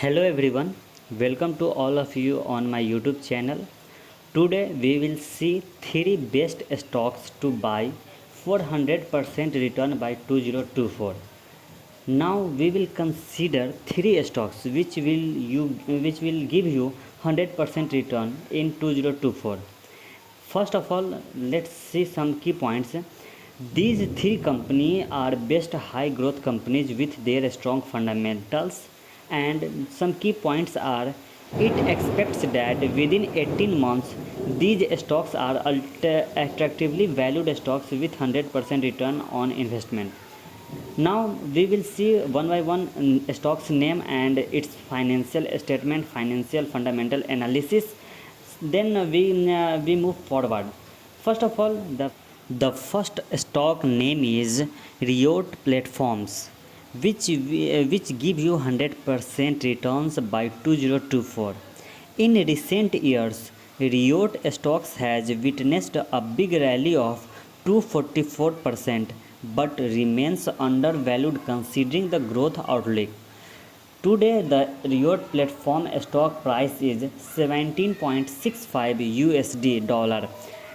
Hello everyone, welcome to all of you on my YouTube channel. Today we will see 3 best stocks to buy for 100% return by 2024. Now we will consider 3 stocks which will give you 100% return in 2024. First of all, let's see some key points. These 3 companies are best high growth companies with their strong fundamentals, and some key points are: it expects that within 18 months these stocks are attractively valued stocks with 100% return on investment. Now we will see one by one stocks name and its financial statement, financial fundamental analysis. Then we move forward. First of all, the first stock name is Riot Platforms, which give you 100% returns by 2024. In recent years, Riot stocks has witnessed a big rally of 244%, but remains undervalued considering the growth outlook. Today, the Riot platform stock price is 17.65 USD dollar.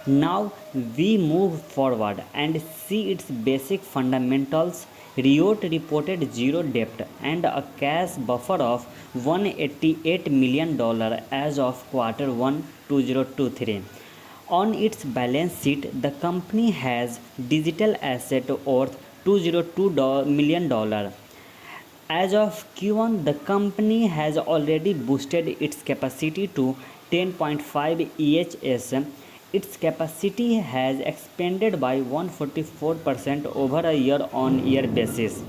Now we move forward and see its basic fundamentals. Riot reported zero debt and a cash buffer of $188 million as of Q1 2023. On its balance sheet, the company has digital asset worth $202 million. As of Q1, the company has already boosted its capacity to 10.5 EHS. Its capacity has expanded by 144% over a year-on-year basis.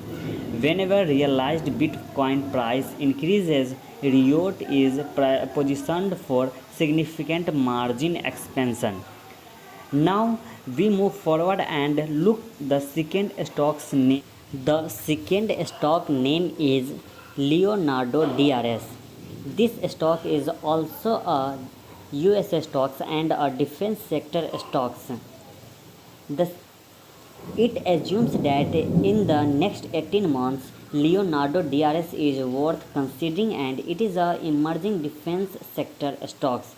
Whenever realized Bitcoin price increases, Riot is positioned for significant margin expansion. Now we move forward and look the second stock's name. The second stock name is Leonardo DRS. This stock is also a US stocks and a defense sector stocks. It assumes that in the next 18 months, Leonardo DRS is worth considering, and it is a emerging defense sector stocks.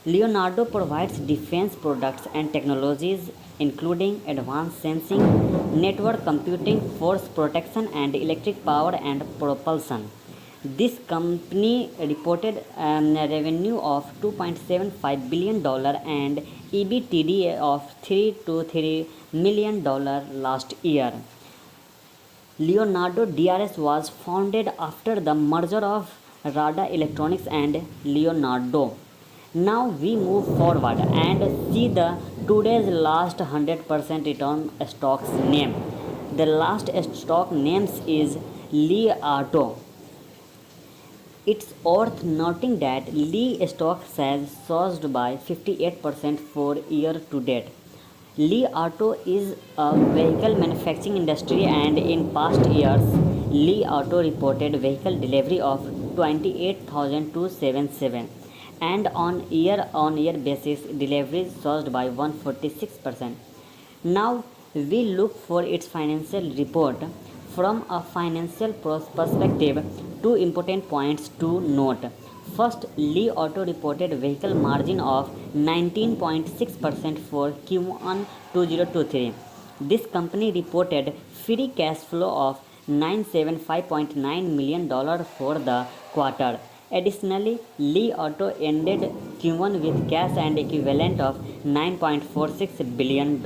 Leonardo provides defense products and technologies including advanced sensing, network computing, force protection, and electric power and propulsion. This company reported revenue of $2.75 billion and EBITDA of $3 million last year. Leonardo DRS was founded after the merger of Rada Electronics and Leonardo. Now we move forward and see the today's last 100% return stocks name. The last stock names is Li Auto. It's worth noting that Li stocks has surged by 58% for year to date. Li Auto is a vehicle manufacturing industry, and in past years, Li Auto reported vehicle delivery of 28,277, and on year-on-year basis, deliveries surged by 146%. Now we look for its financial report. From a financial perspective, two important points to note. First, Li Auto reported vehicle margin of 19.6% for Q1 2023. This company reported free cash flow of $975.9 million for the quarter. Additionally, Li Auto ended Q1 with cash and equivalent of $9.46 billion.